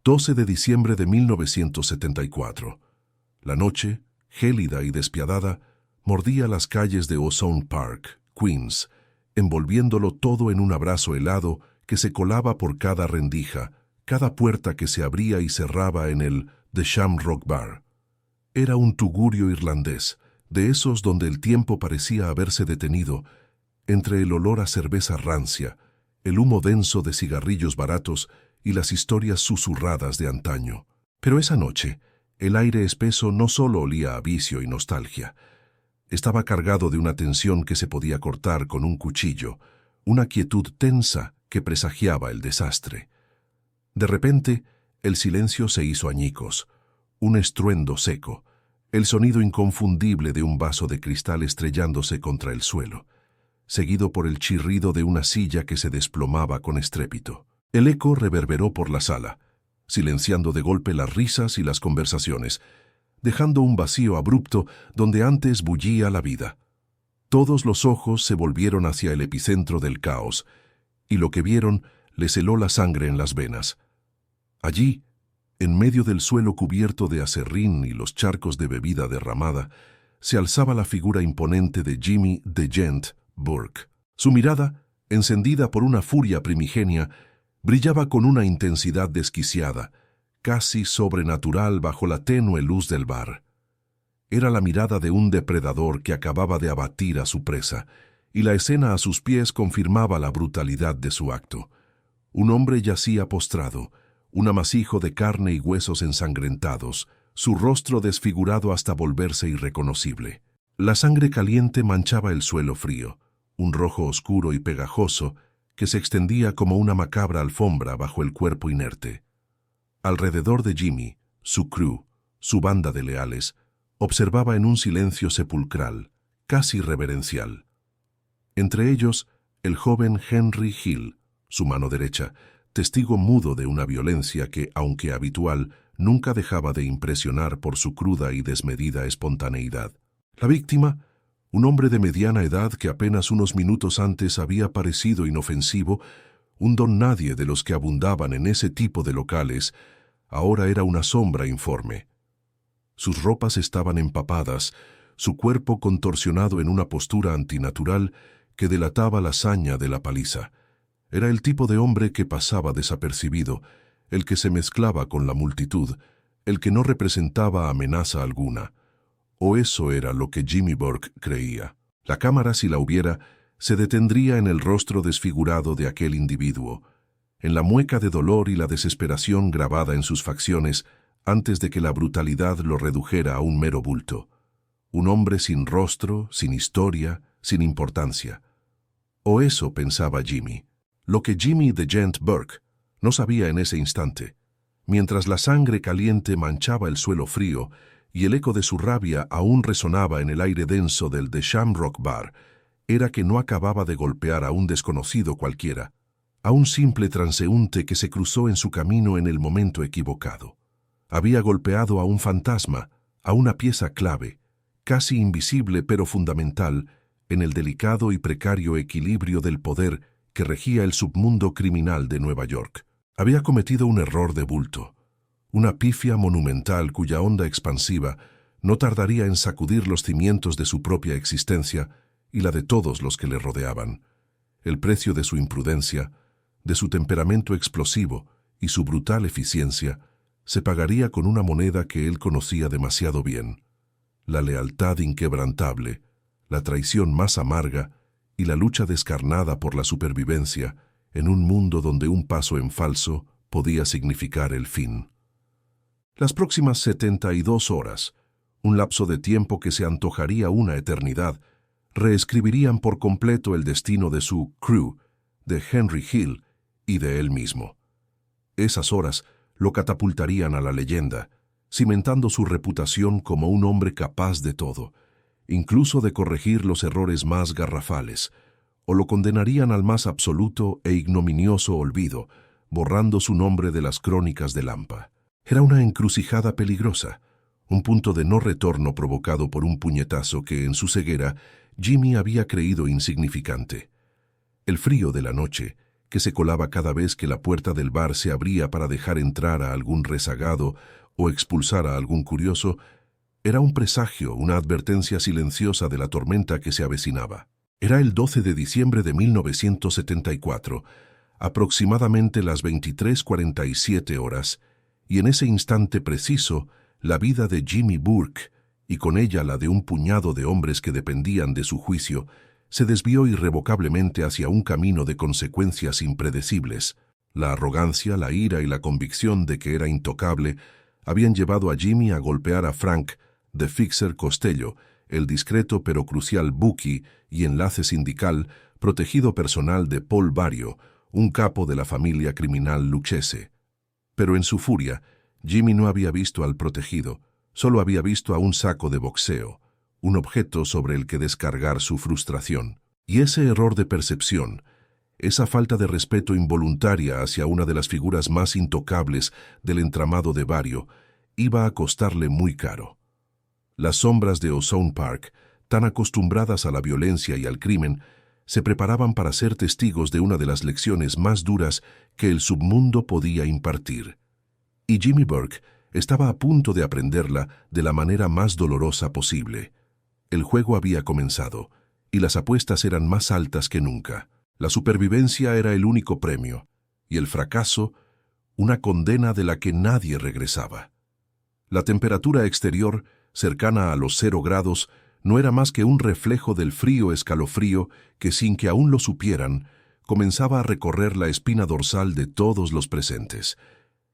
12 de diciembre de 1974. La noche, gélida y despiadada, mordía las calles de Ozone Park, Queens, envolviéndolo todo en un abrazo helado que se colaba por cada rendija, cada puerta que se abría y cerraba en el The Shamrock Bar. Era un tugurio irlandés, de esos donde el tiempo parecía haberse detenido, entre el olor a cerveza rancia, el humo denso de cigarrillos baratos y las historias susurradas de antaño. Pero esa noche, el aire espeso no solo olía a vicio y nostalgia. Estaba cargado de una tensión que se podía cortar con un cuchillo, una quietud tensa que presagiaba el desastre. De repente, el silencio se hizo añicos, un estruendo seco, el sonido inconfundible de un vaso de cristal estrellándose contra el suelo, seguido por el chirrido de una silla que se desplomaba con estrépito. El eco reverberó por la sala, silenciando de golpe las risas y las conversaciones, dejando un vacío abrupto donde antes bullía la vida. Todos los ojos se volvieron hacia el epicentro del caos, y lo que vieron les heló la sangre en las venas. Allí, en medio del suelo cubierto de aserrín y los charcos de bebida derramada, se alzaba la figura imponente de Jimmy DeGent Burke. Su mirada, encendida por una furia primigenia, brillaba con una intensidad desquiciada, casi sobrenatural bajo la tenue luz del bar. Era la mirada de un depredador que acababa de abatir a su presa, y la escena a sus pies confirmaba la brutalidad de su acto. Un hombre yacía postrado, un amasijo de carne y huesos ensangrentados, su rostro desfigurado hasta volverse irreconocible. La sangre caliente manchaba el suelo frío, un rojo oscuro y pegajoso que se extendía como una macabra alfombra bajo el cuerpo inerte. Alrededor de Jimmy, su crew, su banda de leales, observaba en un silencio sepulcral, casi reverencial. Entre ellos, el joven Henry Hill, su mano derecha, testigo mudo de una violencia que, aunque habitual, nunca dejaba de impresionar por su cruda y desmedida espontaneidad. La víctima, un hombre de mediana edad que apenas unos minutos antes había parecido inofensivo, un don nadie de los que abundaban en ese tipo de locales, ahora era una sombra informe. Sus ropas estaban empapadas, su cuerpo contorsionado en una postura antinatural que delataba la saña de la paliza. Era el tipo de hombre que pasaba desapercibido, el que se mezclaba con la multitud, el que no representaba amenaza alguna. O eso era lo que Jimmy Burke creía. La cámara, si la hubiera, se detendría en el rostro desfigurado de aquel individuo, en la mueca de dolor y la desesperación grabada en sus facciones antes de que la brutalidad lo redujera a un mero bulto. Un hombre sin rostro, sin historia, sin importancia. O eso pensaba Jimmy. Lo que Jimmy DeGent Burke no sabía en ese instante, mientras la sangre caliente manchaba el suelo frío y el eco de su rabia aún resonaba en el aire denso del The Shamrock Bar, era que no acababa de golpear a un desconocido cualquiera, a un simple transeúnte que se cruzó en su camino en el momento equivocado. Había golpeado a un fantasma, a una pieza clave, casi invisible pero fundamental, en el delicado y precario equilibrio del poder que regía el submundo criminal de Nueva York. Había cometido un error de bulto, una pifia monumental cuya onda expansiva no tardaría en sacudir los cimientos de su propia existencia y la de todos los que le rodeaban. El precio de su imprudencia, de su temperamento explosivo y su brutal eficiencia, se pagaría con una moneda que él conocía demasiado bien: la lealtad inquebrantable, la traición más amarga y la lucha descarnada por la supervivencia en un mundo donde un paso en falso podía significar el fin. Las próximas 72 horas, un lapso de tiempo que se antojaría una eternidad, reescribirían por completo el destino de su crew, de Henry Hill y de él mismo. Esas horas lo catapultarían a la leyenda, cimentando su reputación como un hombre capaz de todo, incluso de corregir los errores más garrafales, o lo condenarían al más absoluto e ignominioso olvido, borrando su nombre de las crónicas de Lampa. Era una encrucijada peligrosa, un punto de no retorno provocado por un puñetazo que, en su ceguera, Jimmy había creído insignificante. El frío de la noche, que se colaba cada vez que la puerta del bar se abría para dejar entrar a algún rezagado o expulsar a algún curioso, era un presagio, una advertencia silenciosa de la tormenta que se avecinaba. Era el 12 de diciembre de 1974, aproximadamente las 23:47 horas, y en ese instante preciso, la vida de Jimmy Burke, y con ella la de un puñado de hombres que dependían de su juicio, se desvió irrevocablemente hacia un camino de consecuencias impredecibles. La arrogancia, la ira y la convicción de que era intocable habían llevado a Jimmy a golpear a Frank The Fixer Costello, el discreto pero crucial bookie y enlace sindical protegido personal de Paul Vario, un capo de la familia criminal Lucchese. Pero en su furia, Jimmy no había visto al protegido, solo había visto a un saco de boxeo, un objeto sobre el que descargar su frustración. Y ese error de percepción, esa falta de respeto involuntaria hacia una de las figuras más intocables del entramado de Vario, iba a costarle muy caro. Las sombras de Ozone Park, tan acostumbradas a la violencia y al crimen, se preparaban para ser testigos de una de las lecciones más duras que el submundo podía impartir. Y Jimmy Burke estaba a punto de aprenderla de la manera más dolorosa posible. El juego había comenzado, y las apuestas eran más altas que nunca. La supervivencia era el único premio, y el fracaso, una condena de la que nadie regresaba. La temperatura exterior, cercana a los 0 grados, no era más que un reflejo del frío escalofrío que, sin que aún lo supieran, comenzaba a recorrer la espina dorsal de todos los presentes.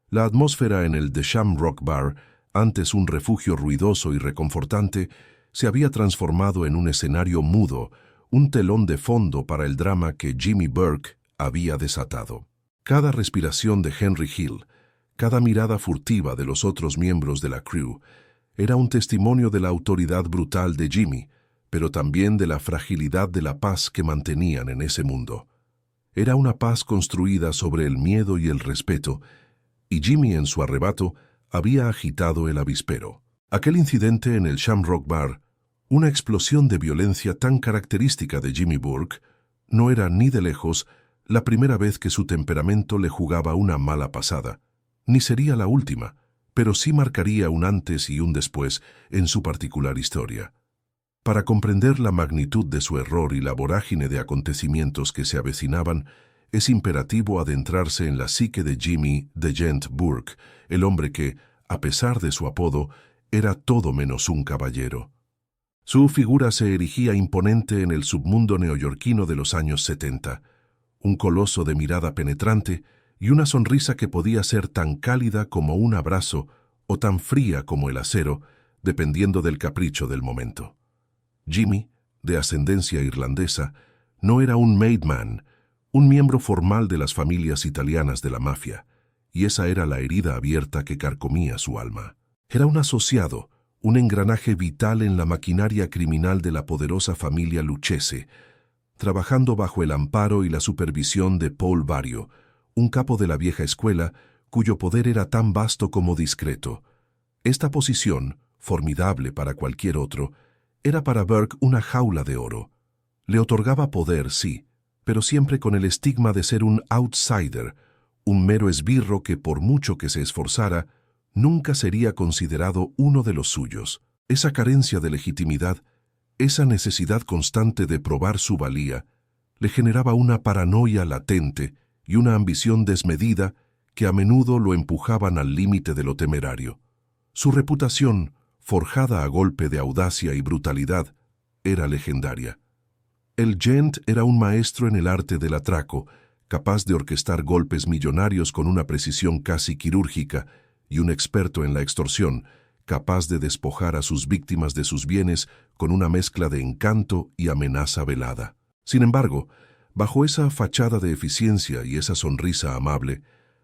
La atmósfera en el The Shamrock Bar, antes un refugio ruidoso y reconfortante, se había transformado en un escenario mudo, un telón de fondo para el drama que Jimmy Burke había desatado. Cada respiración de Henry Hill, cada mirada furtiva de los otros miembros de la crew, era un testimonio de la autoridad brutal de Jimmy, pero también de la fragilidad de la paz que mantenían en ese mundo. Era una paz construida sobre el miedo y el respeto, y Jimmy en su arrebato había agitado el avispero. Aquel incidente en el Shamrock Bar, una explosión de violencia tan característica de Jimmy Burke, no era ni de lejos la primera vez que su temperamento le jugaba una mala pasada, ni sería la última, pero sí marcaría un antes y un después en su particular historia. Para comprender la magnitud de su error y la vorágine de acontecimientos que se avecinaban, es imperativo adentrarse en la psique de Jimmy The Gent Burke, el hombre que, a pesar de su apodo, era todo menos un caballero. Su figura se erigía imponente en el submundo neoyorquino de los años 70, un coloso de mirada penetrante y una sonrisa que podía ser tan cálida como un abrazo o tan fría como el acero, dependiendo del capricho del momento. Jimmy, de ascendencia irlandesa, no era un made man, un miembro formal de las familias italianas de la mafia, y esa era la herida abierta que carcomía su alma. Era un asociado, un engranaje vital en la maquinaria criminal de la poderosa familia Lucchese, trabajando bajo el amparo y la supervisión de Paul Vario, un capo de la vieja escuela cuyo poder era tan vasto como discreto. Esta posición, formidable para cualquier otro, era para Burke una jaula de oro. Le otorgaba poder, sí, pero siempre con el estigma de ser un outsider, un mero esbirro que por mucho que se esforzara, nunca sería considerado uno de los suyos. Esa carencia de legitimidad, esa necesidad constante de probar su valía, le generaba una paranoia latente y una ambición desmedida que a menudo lo empujaban al límite de lo temerario. Su reputación, forjada a golpe de audacia y brutalidad, era legendaria. El Gent era un maestro en el arte del atraco, capaz de orquestar golpes millonarios con una precisión casi quirúrgica, y un experto en la extorsión, capaz de despojar a sus víctimas de sus bienes con una mezcla de encanto y amenaza velada. Sin embargo, bajo esa fachada de eficiencia y esa sonrisa amable,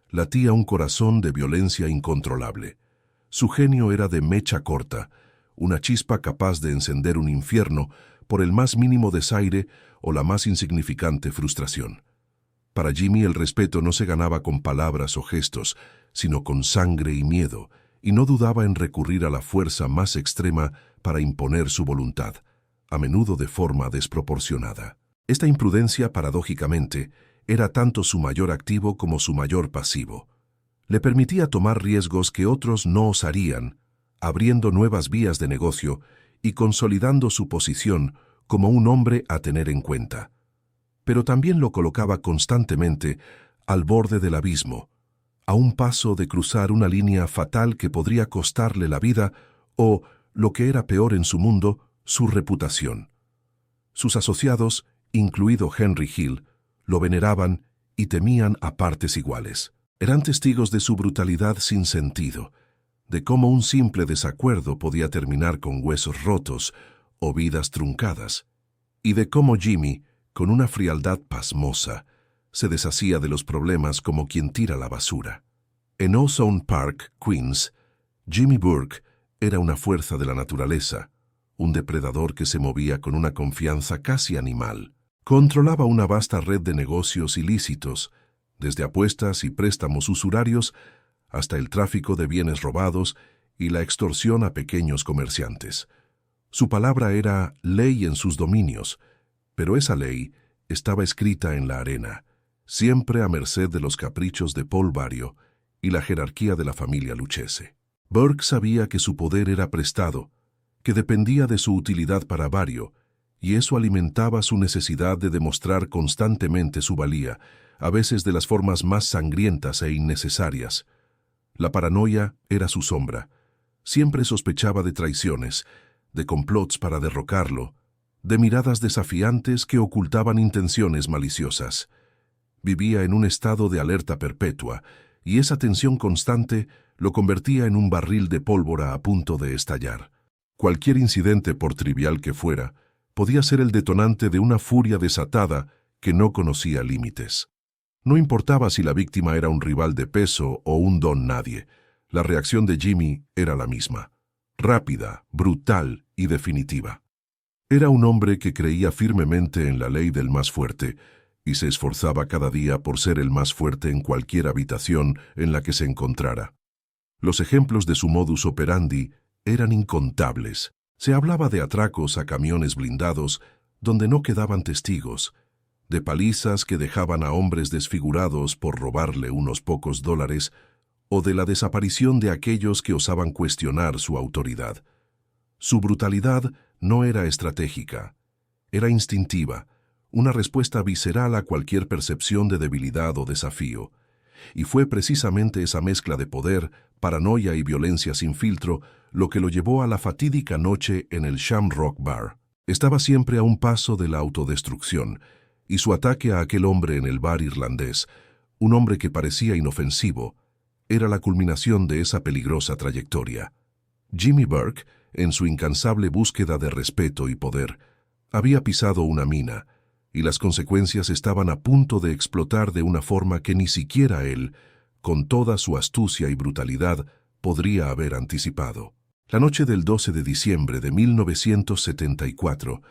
latía un corazón de violencia incontrolable. Su genio era de mecha corta, una chispa capaz de encender un infierno por el más mínimo desaire o la más insignificante frustración. Para Jimmy el respeto no se ganaba con palabras o gestos, sino con sangre y miedo, y no dudaba en recurrir a la fuerza más extrema para imponer su voluntad, a menudo de forma desproporcionada. Esta imprudencia, paradójicamente, era tanto su mayor activo como su mayor pasivo. Le permitía tomar riesgos que otros no osarían, abriendo nuevas vías de negocio y consolidando su posición como un hombre a tener en cuenta. Pero también lo colocaba constantemente al borde del abismo, a un paso de cruzar una línea fatal que podría costarle la vida o, lo que era peor en su mundo, su reputación. Sus asociados, incluido Henry Hill, lo veneraban y temían a partes iguales. Eran testigos de su brutalidad sin sentido, de cómo un simple desacuerdo podía terminar con huesos rotos o vidas truncadas, y de cómo Jimmy, con una frialdad pasmosa, se deshacía de los problemas como quien tira la basura. En Ozone Park, Queens, Jimmy Burke era una fuerza de la naturaleza, un depredador que se movía con una confianza casi animal. Controlaba una vasta red de negocios ilícitos, desde apuestas y préstamos usurarios hasta el tráfico de bienes robados y la extorsión a pequeños comerciantes. Su palabra era ley en sus dominios, pero esa ley estaba escrita en la arena, siempre a merced de los caprichos de Paul Vario y la jerarquía de la familia Lucchese. Burke sabía que su poder era prestado, que dependía de su utilidad para Vario, y eso alimentaba su necesidad de demostrar constantemente su valía, a veces de las formas más sangrientas e innecesarias. La paranoia era su sombra. Siempre sospechaba de traiciones, de complots para derrocarlo, de miradas desafiantes que ocultaban intenciones maliciosas. Vivía en un estado de alerta perpetua, y esa tensión constante lo convertía en un barril de pólvora a punto de estallar. Cualquier incidente, por trivial que fuera, podía ser el detonante de una furia desatada que no conocía límites. No importaba si la víctima era un rival de peso o un don nadie, la reacción de Jimmy era la misma, rápida, brutal y definitiva. Era un hombre que creía firmemente en la ley del más fuerte y se esforzaba cada día por ser el más fuerte en cualquier habitación en la que se encontrara. Los ejemplos de su modus operandi eran incontables. Se hablaba de atracos a camiones blindados donde no quedaban testigos, de palizas que dejaban a hombres desfigurados por robarle unos pocos dólares, o de la desaparición de aquellos que osaban cuestionar su autoridad. Su brutalidad no era estratégica, era instintiva, una respuesta visceral a cualquier percepción de debilidad o desafío. Y fue precisamente esa mezcla de poder, paranoia y violencia sin filtro lo que lo llevó a la fatídica noche en el Shamrock Bar. Estaba siempre a un paso de la autodestrucción, y su ataque a aquel hombre en el bar irlandés, un hombre que parecía inofensivo, era la culminación de esa peligrosa trayectoria. Jimmy Burke, en su incansable búsqueda de respeto y poder, había pisado una mina, y las consecuencias estaban a punto de explotar de una forma que ni siquiera él, con toda su astucia y brutalidad, podría haber anticipado. La noche del 12 de diciembre de 1974,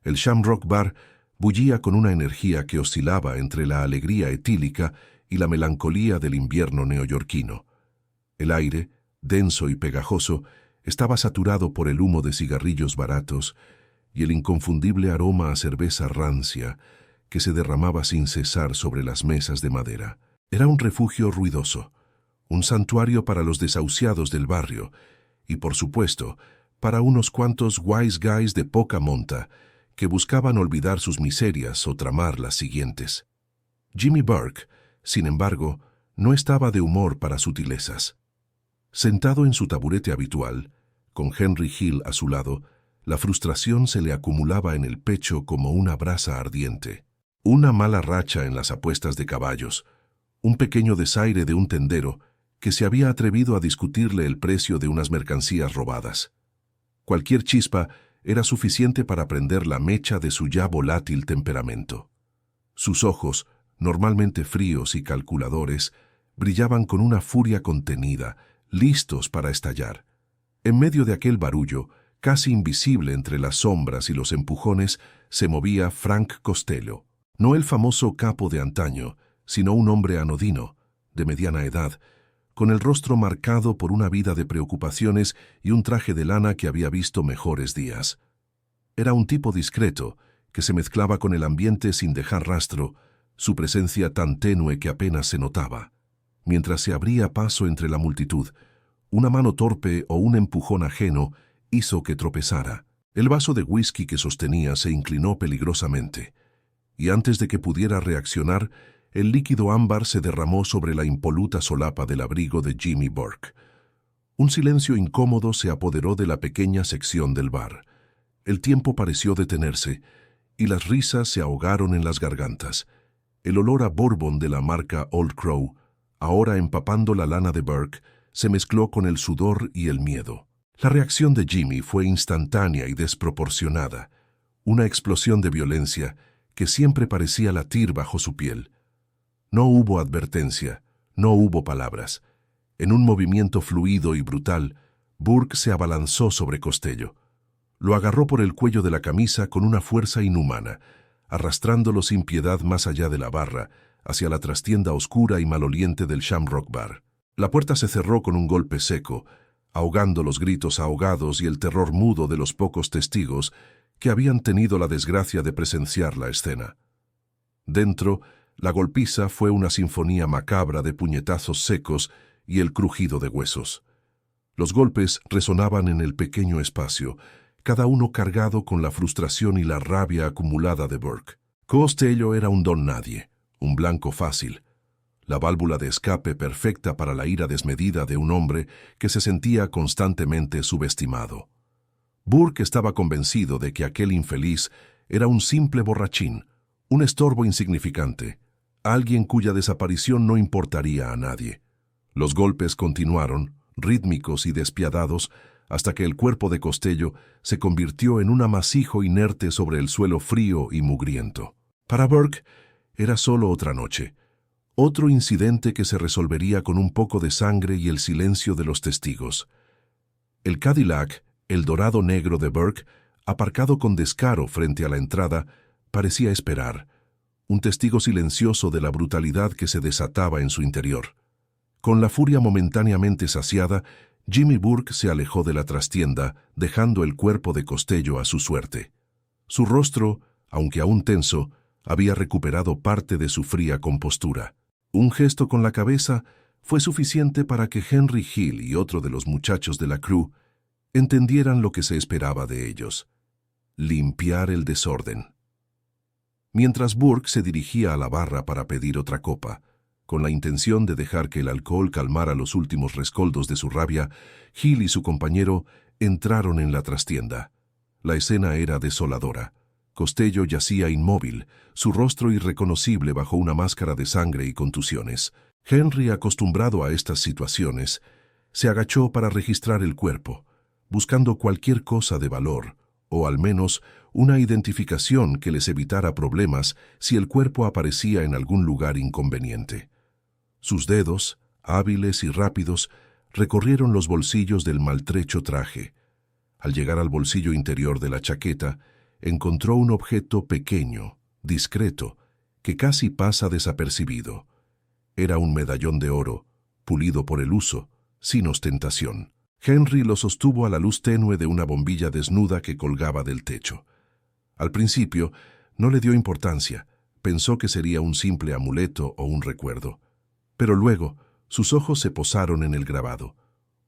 el Shamrock Bar bullía con una energía que oscilaba entre la alegría etílica y la melancolía del invierno neoyorquino. El aire, denso y pegajoso, estaba saturado por el humo de cigarrillos baratos y el inconfundible aroma a cerveza rancia que se derramaba sin cesar sobre las mesas de madera. Era un refugio ruidoso, un santuario para los desahuciados del barrio y, por supuesto, para unos cuantos wise guys de poca monta que buscaban olvidar sus miserias o tramar las siguientes. Jimmy Burke, sin embargo, no estaba de humor para sutilezas. Sentado en su taburete habitual, con Henry Hill a su lado, la frustración se le acumulaba en el pecho como una brasa ardiente. Una mala racha en las apuestas de caballos, un pequeño desaire de un tendero que se había atrevido a discutirle el precio de unas mercancías robadas. Cualquier chispa era suficiente para prender la mecha de su ya volátil temperamento. Sus ojos, normalmente fríos y calculadores, brillaban con una furia contenida, listos para estallar. En medio de aquel barullo, casi invisible entre las sombras y los empujones, se movía Frank Costello, no el famoso capo de antaño, sino un hombre anodino, de mediana edad, con el rostro marcado por una vida de preocupaciones y un traje de lana que había visto mejores días. Era un tipo discreto, que se mezclaba con el ambiente sin dejar rastro, su presencia tan tenue que apenas se notaba. Mientras se abría paso entre la multitud, una mano torpe o un empujón ajeno hizo que tropezara. El vaso de whisky que sostenía se inclinó peligrosamente, y antes de que pudiera reaccionar, el líquido ámbar se derramó sobre la impoluta solapa del abrigo de Jimmy Burke. Un silencio incómodo se apoderó de la pequeña sección del bar. El tiempo pareció detenerse, y las risas se ahogaron en las gargantas. El olor a bourbon de la marca Old Crow, ahora empapando la lana de Burke, se mezcló con el sudor y el miedo. La reacción de Jimmy fue instantánea y desproporcionada, una explosión de violencia que siempre parecía latir bajo su piel. No hubo advertencia, no hubo palabras. En un movimiento fluido y brutal, Burke se abalanzó sobre Costello. Lo agarró por el cuello de la camisa con una fuerza inhumana, arrastrándolo sin piedad más allá de la barra, hacia la trastienda oscura y maloliente del Shamrock Bar. La puerta se cerró con un golpe seco, ahogando los gritos ahogados y el terror mudo de los pocos testigos que habían tenido la desgracia de presenciar la escena. Dentro, la golpiza fue una sinfonía macabra de puñetazos secos y el crujido de huesos. Los golpes resonaban en el pequeño espacio, cada uno cargado con la frustración y la rabia acumulada de Burke. Costello era un don nadie, un blanco fácil, la válvula de escape perfecta para la ira desmedida de un hombre que se sentía constantemente subestimado. Burke estaba convencido de que aquel infeliz era un simple borrachín, un estorbo insignificante, alguien cuya desaparición no importaría a nadie. Los golpes continuaron, rítmicos y despiadados, hasta que el cuerpo de Costello se convirtió en un amasijo inerte sobre el suelo frío y mugriento. Para Burke era solo otra noche, otro incidente que se resolvería con un poco de sangre y el silencio de los testigos. El Cadillac, el dorado negro de Burke, aparcado con descaro frente a la entrada, parecía esperar, un testigo silencioso de la brutalidad que se desataba en su interior. Con la furia momentáneamente saciada, Jimmy Burke se alejó de la trastienda, dejando el cuerpo de Costello a su suerte. Su rostro, aunque aún tenso, había recuperado parte de su fría compostura. Un gesto con la cabeza fue suficiente para que Henry Hill y otro de los muchachos de la crew entendieran lo que se esperaba de ellos: limpiar el desorden. Mientras Burke se dirigía a la barra para pedir otra copa, con la intención de dejar que el alcohol calmara los últimos rescoldos de su rabia, Hill y su compañero entraron en la trastienda. La escena era desoladora. Costello yacía inmóvil, su rostro irreconocible bajo una máscara de sangre y contusiones. Henry, acostumbrado a estas situaciones, se agachó para registrar el cuerpo, buscando cualquier cosa de valor, o al menos una identificación que les evitara problemas si el cuerpo aparecía en algún lugar inconveniente. Sus dedos, hábiles y rápidos, recorrieron los bolsillos del maltrecho traje. Al llegar al bolsillo interior de la chaqueta, encontró un objeto pequeño, discreto, que casi pasa desapercibido. Era un medallón de oro, pulido por el uso, sin ostentación. Henry lo sostuvo a la luz tenue de una bombilla desnuda que colgaba del techo. Al principio, no le dio importancia, pensó que sería un simple amuleto o un recuerdo. Pero luego, sus ojos se posaron en el grabado.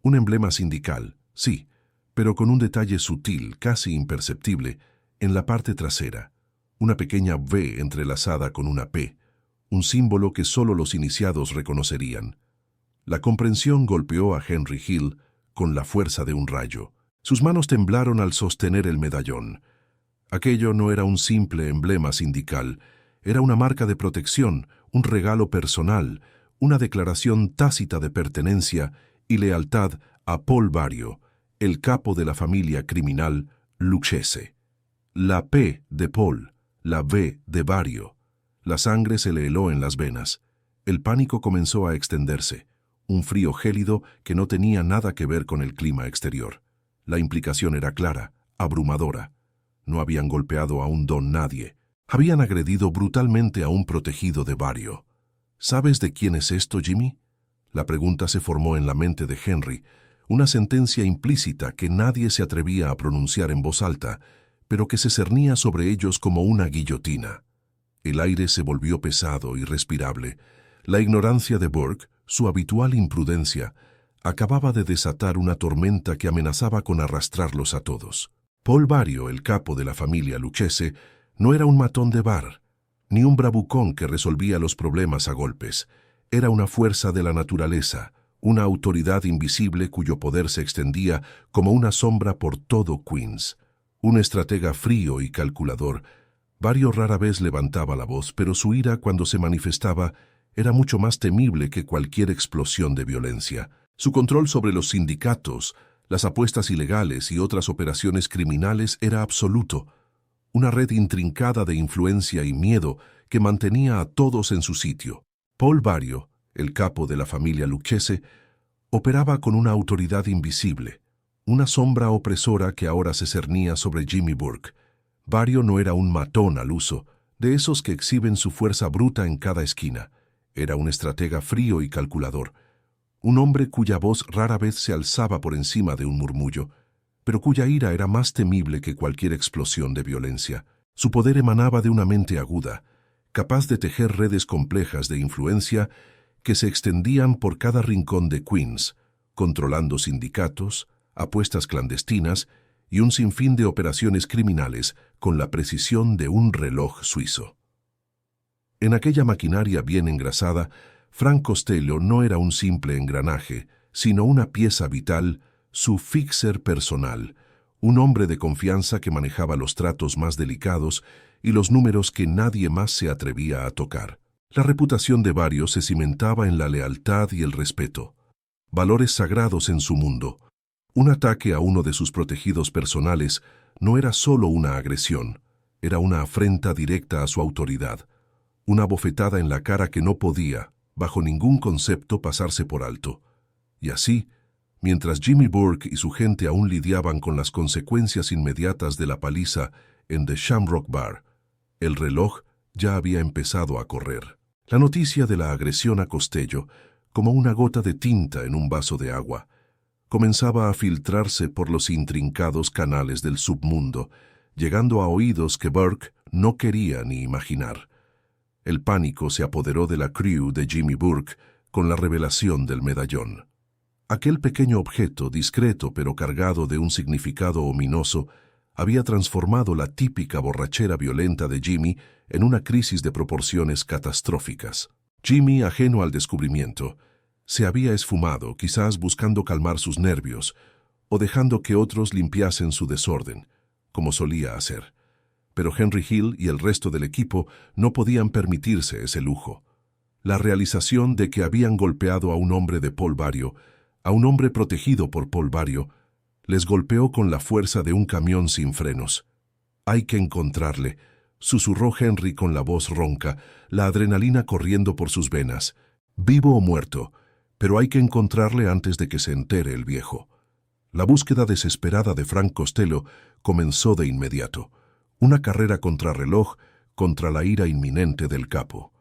Un emblema sindical, sí, pero con un detalle sutil, casi imperceptible, en la parte trasera, una pequeña V entrelazada con una P, un símbolo que solo los iniciados reconocerían. La comprensión golpeó a Henry Hill con la fuerza de un rayo. Sus manos temblaron al sostener el medallón. Aquello no era un simple emblema sindical, era una marca de protección, un regalo personal, una declaración tácita de pertenencia y lealtad a Paul Vario, el capo de la familia criminal Lucchese. La P de Paul, la V de Vario. La sangre se le heló en las venas. El pánico comenzó a extenderse, un frío gélido que no tenía nada que ver con el clima exterior. La implicación era clara, abrumadora. No habían golpeado a un don nadie. Habían agredido brutalmente a un protegido de Vario. ¿Sabes de quién es esto, Jimmy? La pregunta se formó en la mente de Henry, una sentencia implícita que nadie se atrevía a pronunciar en voz alta, pero que se cernía sobre ellos como una guillotina. El aire se volvió pesado, irrespirable. La ignorancia de Burke, su habitual imprudencia, acababa de desatar una tormenta que amenazaba con arrastrarlos a todos. Paul Vario, el capo de la familia Lucchese, no era un matón de bar, ni un bravucón que resolvía los problemas a golpes. Era una fuerza de la naturaleza, una autoridad invisible cuyo poder se extendía como una sombra por todo Queens. Un estratega frío y calculador, Vario rara vez levantaba la voz, pero su ira cuando se manifestaba era mucho más temible que cualquier explosión de violencia. Su control sobre los sindicatos, las apuestas ilegales y otras operaciones criminales era absoluto. Una red intrincada de influencia y miedo que mantenía a todos en su sitio. Paul Vario, el capo de la familia Lucchese, operaba con una autoridad invisible, una sombra opresora que ahora se cernía sobre Jimmy Burke. Vario no era un matón al uso, de esos que exhiben su fuerza bruta en cada esquina. Era un estratega frío y calculador, un hombre cuya voz rara vez se alzaba por encima de un murmullo, pero cuya ira era más temible que cualquier explosión de violencia. Su poder emanaba de una mente aguda, capaz de tejer redes complejas de influencia que se extendían por cada rincón de Queens, controlando sindicatos, apuestas clandestinas y un sinfín de operaciones criminales con la precisión de un reloj suizo. En aquella maquinaria bien engrasada, Frank Costello no era un simple engranaje, sino una pieza vital, su fixer personal, un hombre de confianza que manejaba los tratos más delicados y los números que nadie más se atrevía a tocar. La reputación de Vario se cimentaba en la lealtad y el respeto, valores sagrados en su mundo. Un ataque a uno de sus protegidos personales no era solo una agresión, era una afrenta directa a su autoridad, una bofetada en la cara que no podía, bajo ningún concepto, pasarse por alto. Y así, mientras Jimmy Burke y su gente aún lidiaban con las consecuencias inmediatas de la paliza en The Shamrock Bar, el reloj ya había empezado a correr. La noticia de la agresión a Costello, como una gota de tinta en un vaso de agua, comenzaba a filtrarse por los intrincados canales del submundo, llegando a oídos que Burke no quería ni imaginar. El pánico se apoderó de la crew de Jimmy Burke con la revelación del medallón. Aquel pequeño objeto, discreto pero cargado de un significado ominoso, había transformado la típica borrachera violenta de Jimmy en una crisis de proporciones catastróficas. Jimmy, ajeno al descubrimiento, se había esfumado, quizás buscando calmar sus nervios o dejando que otros limpiasen su desorden, como solía hacer. Pero Henry Hill y el resto del equipo no podían permitirse ese lujo. La realización de que habían golpeado a un hombre de Paul Vario, a un hombre protegido por Paul Vario, les golpeó con la fuerza de un camión sin frenos. «Hay que encontrarle», susurró Henry con la voz ronca, la adrenalina corriendo por sus venas. «Vivo o muerto, pero hay que encontrarle antes de que se entere el viejo». La búsqueda desesperada de Frank Costello comenzó de inmediato. Una carrera contrarreloj contra la ira inminente del capo.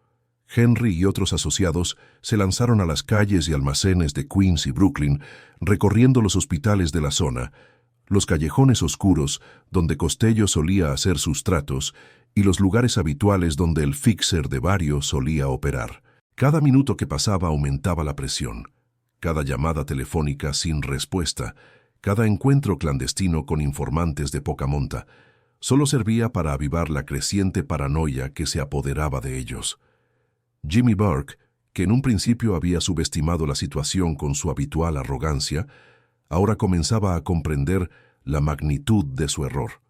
Henry y otros asociados se lanzaron a las calles y almacenes de Queens y Brooklyn, recorriendo los hospitales de la zona, los callejones oscuros donde Costello solía hacer sus tratos y los lugares habituales donde el fixer de Vario solía operar. Cada minuto que pasaba aumentaba la presión. Cada llamada telefónica sin respuesta, cada encuentro clandestino con informantes de poca monta, solo servía para avivar la creciente paranoia que se apoderaba de ellos. Jimmy Burke, que en un principio había subestimado la situación con su habitual arrogancia, ahora comenzaba a comprender la magnitud de su error.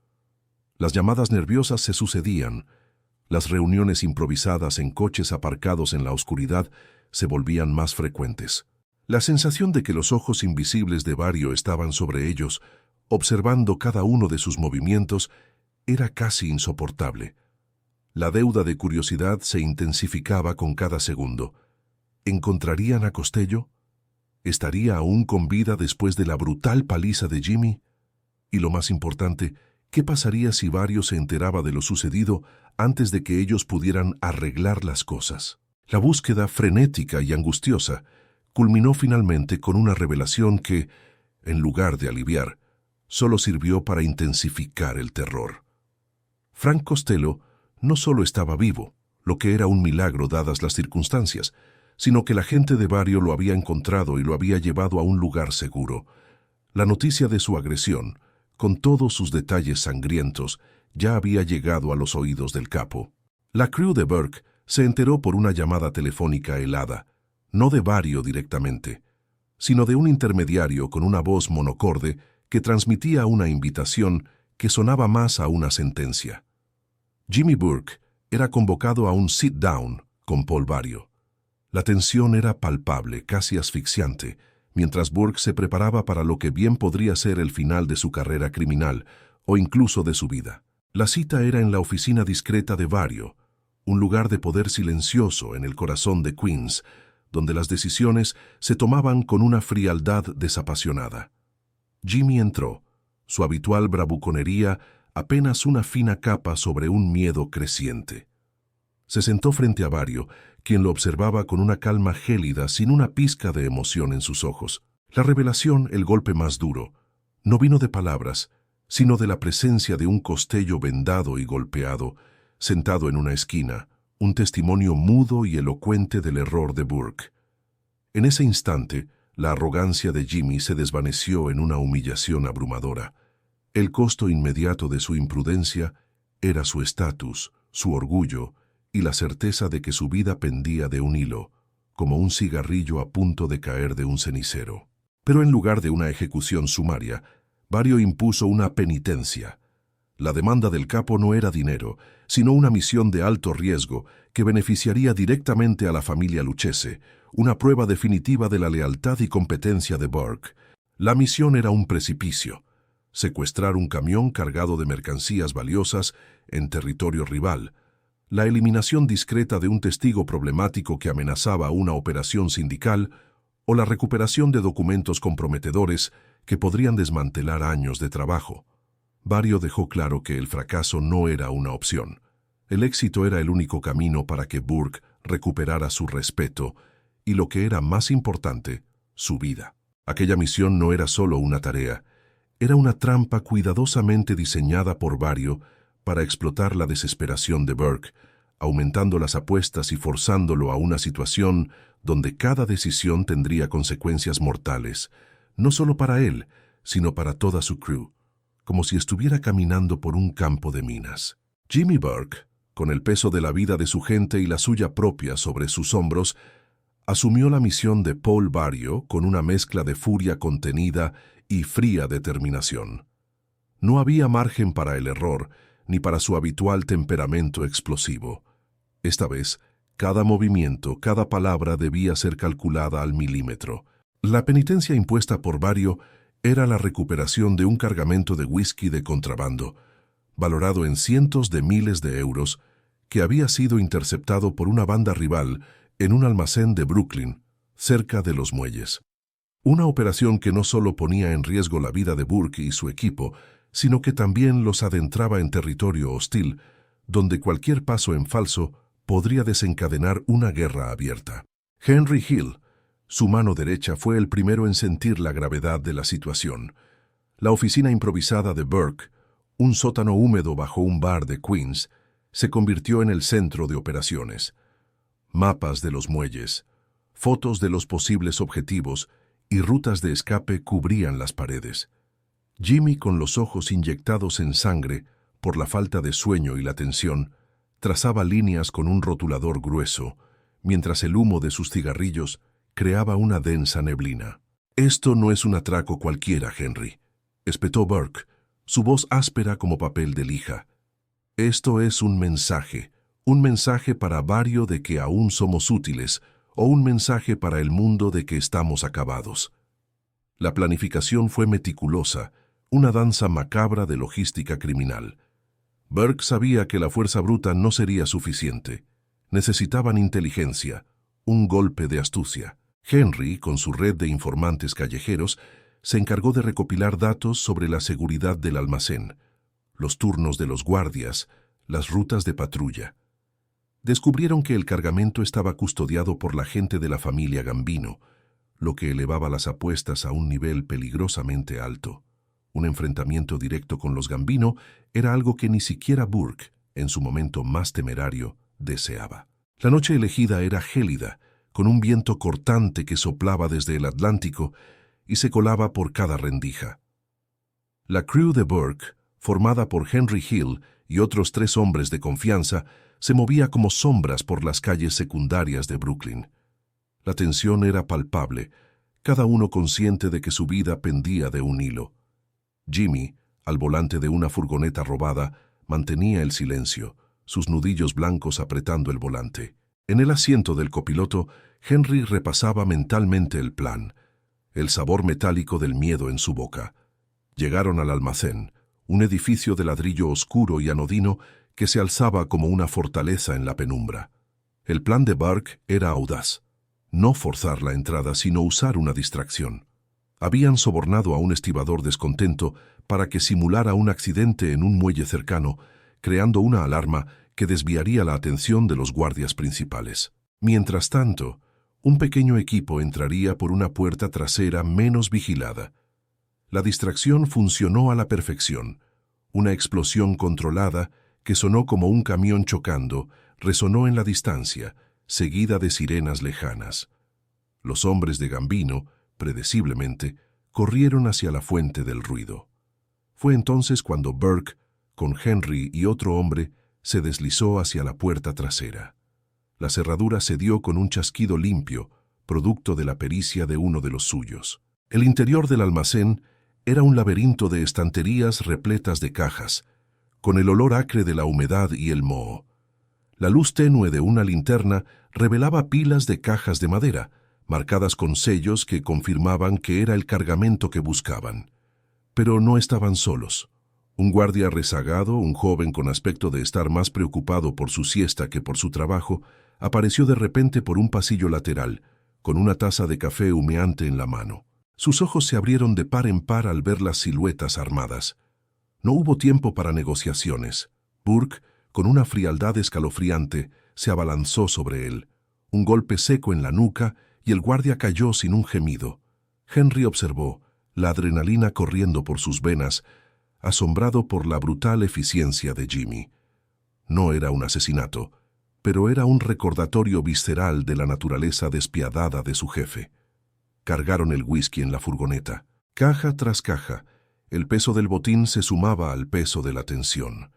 Las llamadas nerviosas se sucedían, las reuniones improvisadas en coches aparcados en la oscuridad se volvían más frecuentes. La sensación de que los ojos invisibles de Vario estaban sobre ellos, observando cada uno de sus movimientos, era casi insoportable. La deuda de curiosidad se intensificaba con cada segundo. ¿Encontrarían a Costello? ¿Estaría aún con vida después de la brutal paliza de Jimmy? Y lo más importante, ¿qué pasaría si Vario se enteraba de lo sucedido antes de que ellos pudieran arreglar las cosas? La búsqueda frenética y angustiosa culminó finalmente con una revelación que, en lugar de aliviar, solo sirvió para intensificar el terror. Frank Costello no solo estaba vivo, lo que era un milagro dadas las circunstancias, sino que la gente de Barrio lo había encontrado y lo había llevado a un lugar seguro. La noticia de su agresión, con todos sus detalles sangrientos, ya había llegado a los oídos del capo. La crew de Burke se enteró por una llamada telefónica helada, no de Barrio directamente, sino de un intermediario con una voz monocorde que transmitía una invitación que sonaba más a una sentencia. Jimmy Burke era convocado a un sit-down con Paul Barrio. La tensión era palpable, casi asfixiante, mientras Burke se preparaba para lo que bien podría ser el final de su carrera criminal o incluso de su vida. La cita era en la oficina discreta de Barrio, un lugar de poder silencioso en el corazón de Queens, donde las decisiones se tomaban con una frialdad desapasionada. Jimmy entró, su habitual bravuconería apenas una fina capa sobre un miedo creciente. Se sentó frente a Barrio, quien lo observaba con una calma gélida sin una pizca de emoción en sus ojos. La revelación, el golpe más duro, no vino de palabras, sino de la presencia de un costello vendado y golpeado, sentado en una esquina, un testimonio mudo y elocuente del error de Burke. En ese instante, la arrogancia de Jimmy se desvaneció en una humillación abrumadora. El costo inmediato de su imprudencia era su estatus, su orgullo y la certeza de que su vida pendía de un hilo, como un cigarrillo a punto de caer de un cenicero. Pero en lugar de una ejecución sumaria, Barrio impuso una penitencia. La demanda del capo no era dinero, sino una misión de alto riesgo que beneficiaría directamente a la familia Lucchese, una prueba definitiva de la lealtad y competencia de Burke. La misión era un precipicio: secuestrar un camión cargado de mercancías valiosas en territorio rival, la eliminación discreta de un testigo problemático que amenazaba una operación sindical o la recuperación de documentos comprometedores que podrían desmantelar años de trabajo. Barrio dejó claro que el fracaso no era una opción. El éxito era el único camino para que Burke recuperara su respeto y, lo que era más importante, su vida. Aquella misión no era solo una tarea, era una trampa cuidadosamente diseñada por Barrio para explotar la desesperación de Burke, aumentando las apuestas y forzándolo a una situación donde cada decisión tendría consecuencias mortales, no solo para él, sino para toda su crew, como si estuviera caminando por un campo de minas. Jimmy Burke, con el peso de la vida de su gente y la suya propia sobre sus hombros, asumió la misión de Paul Barrio con una mezcla de furia contenida y fría determinación. No había margen para el error, ni para su habitual temperamento explosivo. Esta vez, cada movimiento, cada palabra debía ser calculada al milímetro. La penitencia impuesta por Barrio era la recuperación de un cargamento de whisky de contrabando, valorado en cientos de miles de euros, que había sido interceptado por una banda rival en un almacén de Brooklyn, cerca de los muelles. Una operación que no solo ponía en riesgo la vida de Burke y su equipo, sino que también los adentraba en territorio hostil, donde cualquier paso en falso podría desencadenar una guerra abierta. Henry Hill, su mano derecha, fue el primero en sentir la gravedad de la situación. La oficina improvisada de Burke, un sótano húmedo bajo un bar de Queens, se convirtió en el centro de operaciones. Mapas de los muelles, fotos de los posibles objetivos y rutas de escape cubrían las paredes. Jimmy, con los ojos inyectados en sangre por la falta de sueño y la tensión, trazaba líneas con un rotulador grueso, mientras el humo de sus cigarrillos creaba una densa neblina. «Esto no es un atraco cualquiera, Henry», espetó Burke, su voz áspera como papel de lija. «Esto es un mensaje para Barrio de que aún somos útiles, o un mensaje para el mundo de que estamos acabados». La planificación fue meticulosa, una danza macabra de logística criminal. Burke sabía que la fuerza bruta no sería suficiente. Necesitaban inteligencia, un golpe de astucia. Henry, con su red de informantes callejeros, se encargó de recopilar datos sobre la seguridad del almacén, los turnos de los guardias, las rutas de patrulla. Descubrieron que el cargamento estaba custodiado por la gente de la familia Gambino, lo que elevaba las apuestas a un nivel peligrosamente alto. Un enfrentamiento directo con los Gambino era algo que ni siquiera Burke, en su momento más temerario, deseaba. La noche elegida era gélida, con un viento cortante que soplaba desde el Atlántico y se colaba por cada rendija. La crew de Burke, formada por Henry Hill y otros 3 hombres de confianza, se movía como sombras por las calles secundarias de Brooklyn. La tensión era palpable, cada uno consciente de que su vida pendía de un hilo. Jimmy, al volante de una furgoneta robada, mantenía el silencio, sus nudillos blancos apretando el volante. En el asiento del copiloto, Henry repasaba mentalmente el plan, el sabor metálico del miedo en su boca. Llegaron al almacén, un edificio de ladrillo oscuro y anodino que se alzaba como una fortaleza en la penumbra. El plan de Burke era audaz. No forzar la entrada, sino usar una distracción. Habían sobornado a un estibador descontento para que simulara un accidente en un muelle cercano, creando una alarma que desviaría la atención de los guardias principales. Mientras tanto, un pequeño equipo entraría por una puerta trasera menos vigilada. La distracción funcionó a la perfección. Una explosión controlada, que sonó como un camión chocando, resonó en la distancia, seguida de sirenas lejanas. Los hombres de Gambino, predeciblemente, corrieron hacia la fuente del ruido. Fue entonces cuando Burke, con Henry y otro hombre, se deslizó hacia la puerta trasera. La cerradura cedió con un chasquido limpio, producto de la pericia de uno de los suyos. El interior del almacén era un laberinto de estanterías repletas de cajas, con el olor acre de la humedad y el moho. La luz tenue de una linterna revelaba pilas de cajas de madera, marcadas con sellos que confirmaban que era el cargamento que buscaban. Pero no estaban solos. Un guardia rezagado, un joven con aspecto de estar más preocupado por su siesta que por su trabajo, apareció de repente por un pasillo lateral, con una taza de café humeante en la mano. Sus ojos se abrieron de par en par al ver las siluetas armadas. No hubo tiempo para negociaciones. Burke, con una frialdad escalofriante, se abalanzó sobre él. Un golpe seco en la nuca y el guardia cayó sin un gemido. Henry observó, la adrenalina corriendo por sus venas, asombrado por la brutal eficiencia de Jimmy. No era un asesinato, pero era un recordatorio visceral de la naturaleza despiadada de su jefe. Cargaron el whisky en la furgoneta. Caja tras caja, el peso del botín se sumaba al peso de la tensión.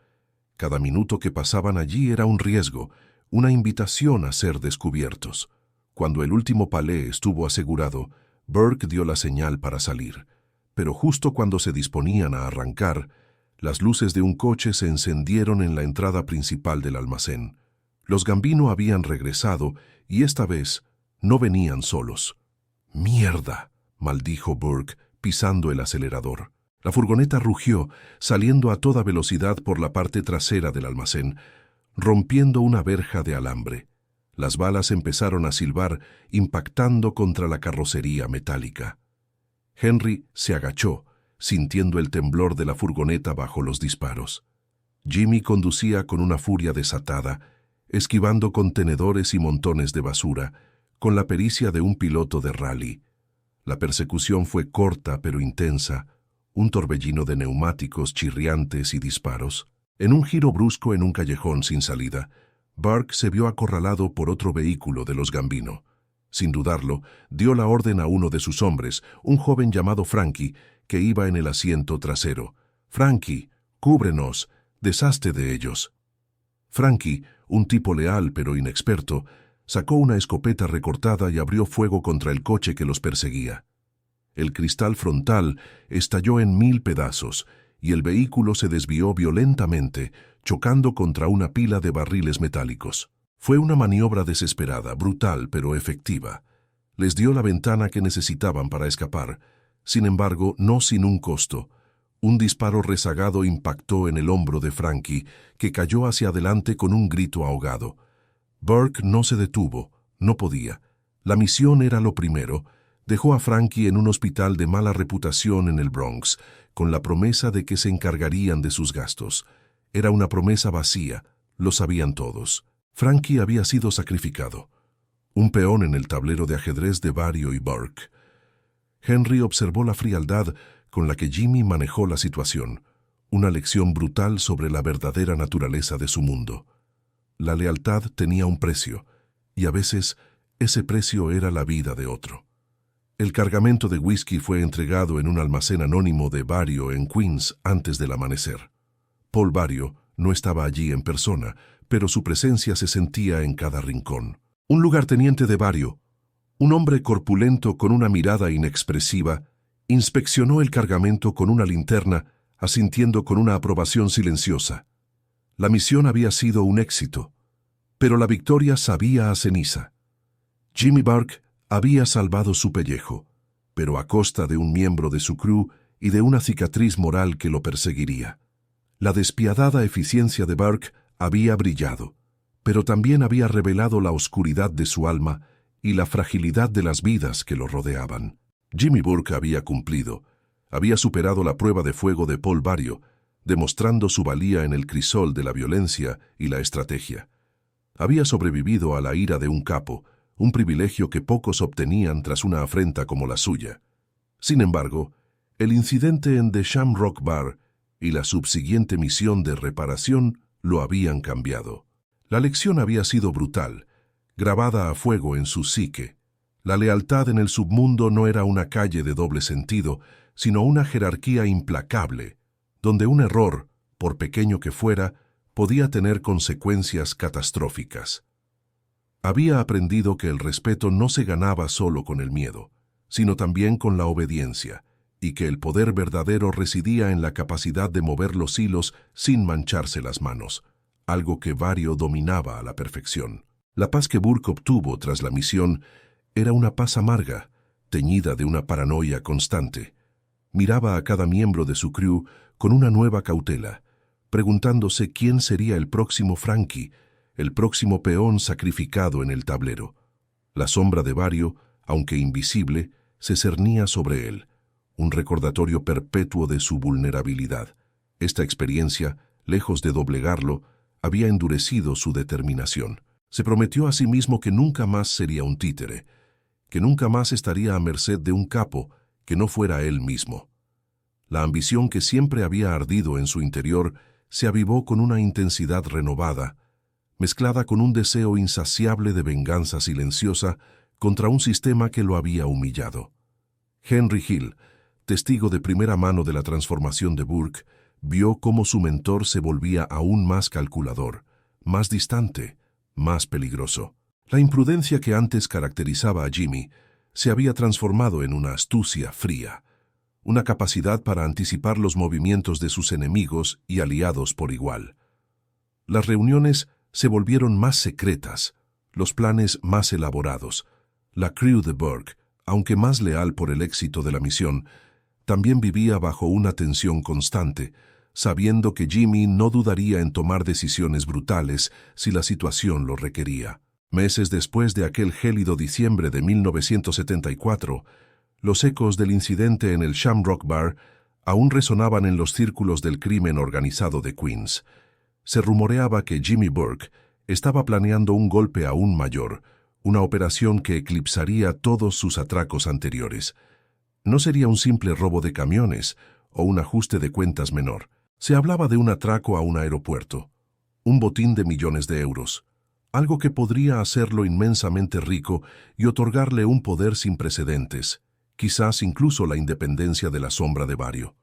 Cada minuto que pasaban allí era un riesgo, una invitación a ser descubiertos. Cuando el último palé estuvo asegurado, Burke dio la señal para salir. Pero justo cuando se disponían a arrancar, las luces de un coche se encendieron en la entrada principal del almacén. Los Gambino habían regresado y esta vez no venían solos. «¡Mierda!», maldijo Burke, pisando el acelerador. La furgoneta rugió, saliendo a toda velocidad por la parte trasera del almacén, rompiendo una verja de alambre. Las balas empezaron a silbar, impactando contra la carrocería metálica. Henry se agachó, sintiendo el temblor de la furgoneta bajo los disparos. Jimmy conducía con una furia desatada, esquivando contenedores y montones de basura, con la pericia de un piloto de rally. La persecución fue corta pero intensa, un torbellino de neumáticos chirriantes y disparos. En un giro brusco en un callejón sin salida, Burke se vio acorralado por otro vehículo de los Gambino. Sin dudarlo, dio la orden a uno de sus hombres, un joven llamado Frankie, que iba en el asiento trasero. «Frankie, cúbrenos, deshazte de ellos». Frankie, un tipo leal pero inexperto, sacó una escopeta recortada y abrió fuego contra el coche que los perseguía. El cristal frontal estalló en 1000 pedazos y el vehículo se desvió violentamente, chocando contra una pila de barriles metálicos. Fue una maniobra desesperada, brutal pero efectiva. Les dio la ventana que necesitaban para escapar, sin embargo, no sin un costo. Un disparo rezagado impactó en el hombro de Frankie, que cayó hacia adelante con un grito ahogado. Burke no se detuvo, no podía. La misión era lo primero. Dejó a Frankie en un hospital de mala reputación en el Bronx, con la promesa de que se encargarían de sus gastos. Era una promesa vacía, lo sabían todos. Frankie había sido sacrificado. Un peón en el tablero de ajedrez de Barrio y Burke. Henry observó la frialdad con la que Jimmy manejó la situación, una lección brutal sobre la verdadera naturaleza de su mundo. la lealtad tenía un precio, y a veces ese precio era la vida de otro. El cargamento de whisky fue entregado en un almacén anónimo de Barrio en Queens antes del amanecer. Paul Barrio no estaba allí en persona, pero su presencia se sentía en cada rincón. Un lugarteniente de Barrio, un hombre corpulento con una mirada inexpresiva, inspeccionó el cargamento con una linterna, asintiendo con una aprobación silenciosa. La misión había sido un éxito, pero la victoria sabía a ceniza. Jimmy Burke había salvado su pellejo, pero a costa de un miembro de su crew y de una cicatriz moral que lo perseguiría. La despiadada eficiencia de Burke había brillado, pero también había revelado la oscuridad de su alma y la fragilidad de las vidas que lo rodeaban. Jimmy Burke había cumplido, había superado la prueba de fuego de Paul Barrio, demostrando su valía en el crisol de la violencia y la estrategia. Había sobrevivido a la ira de un capo, un privilegio que pocos obtenían tras una afrenta como la suya. Sin embargo, el incidente en The Shamrock Bar y la subsiguiente misión de reparación lo habían cambiado. La lección había sido brutal, grabada a fuego en su psique. La lealtad en el submundo no era una calle de doble sentido, sino una jerarquía implacable, donde un error, por pequeño que fuera, podía tener consecuencias catastróficas. Había aprendido que el respeto no se ganaba solo con el miedo, sino también con la obediencia, y que el poder verdadero residía en la capacidad de mover los hilos sin mancharse las manos, algo que Barrio dominaba a la perfección. La paz que Burke obtuvo tras la misión era una paz amarga, teñida de una paranoia constante. Miraba a cada miembro de su crew con una nueva cautela, preguntándose quién sería el próximo Frankie, el próximo peón sacrificado en el tablero. La sombra de Barrio, aunque invisible, se cernía sobre él, un recordatorio perpetuo de su vulnerabilidad. Esta experiencia, lejos de doblegarlo, había endurecido su determinación. Se prometió a sí mismo que nunca más sería un títere, que nunca más estaría a merced de un capo que no fuera él mismo. La ambición que siempre había ardido en su interior se avivó con una intensidad renovada, mezclada con un deseo insaciable de venganza silenciosa contra un sistema que lo había humillado. Henry Hill, testigo de primera mano de la transformación de Burke, vio cómo su mentor se volvía aún más calculador, más distante, más peligroso. La imprudencia que antes caracterizaba a Jimmy se había transformado en una astucia fría, una capacidad para anticipar los movimientos de sus enemigos y aliados por igual. Las reuniones se volvieron más secretas, los planes más elaborados. La crew de Burke, aunque más leal por el éxito de la misión, también vivía bajo una tensión constante, sabiendo que Jimmy no dudaría en tomar decisiones brutales si la situación lo requería. Meses después de aquel gélido diciembre de 1974, los ecos del incidente en el Shamrock Bar aún resonaban en los círculos del crimen organizado de Queens. Se rumoreaba que Jimmy Burke estaba planeando un golpe aún mayor, una operación que eclipsaría todos sus atracos anteriores. No sería un simple robo de camiones o un ajuste de cuentas menor. Se hablaba de un atraco a un aeropuerto, un botín de millones de euros, algo que podría hacerlo inmensamente rico y otorgarle un poder sin precedentes, quizás incluso la independencia de la sombra de Barrio.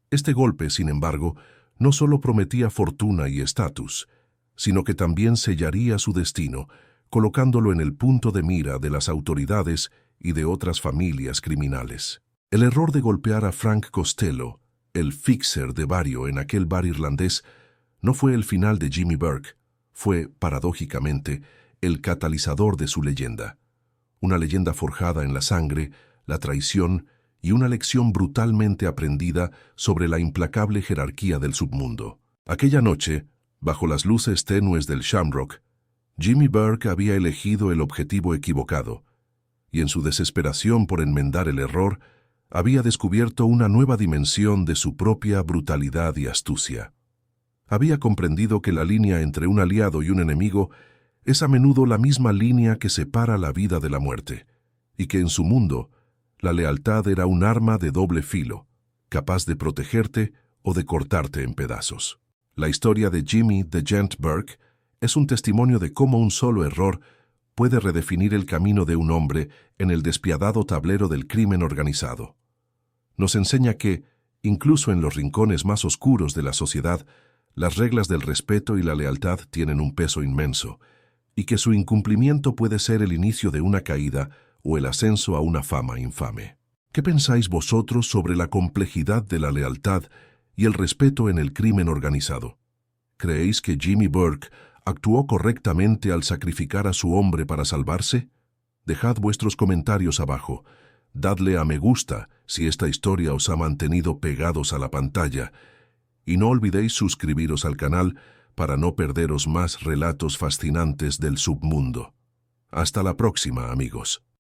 Este golpe, sin embargo, no solo prometía fortuna y estatus, sino que también sellaría su destino, colocándolo en el punto de mira de las autoridades y de otras familias criminales. El error de golpear a Frank Costello, el fixer de Barrio en aquel bar irlandés, no fue el final de Jimmy Burke, fue, paradójicamente, el catalizador de su leyenda. Una leyenda forjada en la sangre, la traición y una lección brutalmente aprendida sobre la implacable jerarquía del submundo. Aquella noche, bajo las luces tenues del Shamrock, Jimmy Burke había elegido el objetivo equivocado, y en su desesperación por enmendar el error, había descubierto una nueva dimensión de su propia brutalidad y astucia. Había comprendido que la línea entre un aliado y un enemigo es a menudo la misma línea que separa la vida de la muerte, y que en su mundo, la lealtad era un arma de doble filo, capaz de protegerte o de cortarte en pedazos. La historia de Jimmy the Gent Burke Es un testimonio de cómo un solo error puede redefinir el camino de un hombre en el despiadado tablero del crimen organizado. Nos enseña que, incluso en los rincones más oscuros de la sociedad, las reglas del respeto y la lealtad tienen un peso inmenso, y que su incumplimiento puede ser el inicio de una caída o el ascenso a una fama infame. ¿Qué pensáis vosotros sobre la complejidad de la lealtad y el respeto en el crimen organizado? ¿Creéis que Jimmy Burke actuó correctamente al sacrificar a su hombre para salvarse? Dejad vuestros comentarios abajo. Dadle a me gusta si esta historia os ha mantenido pegados a la pantalla. Y no olvidéis suscribiros al canal para no perderos más relatos fascinantes del submundo. Hasta la próxima, amigos.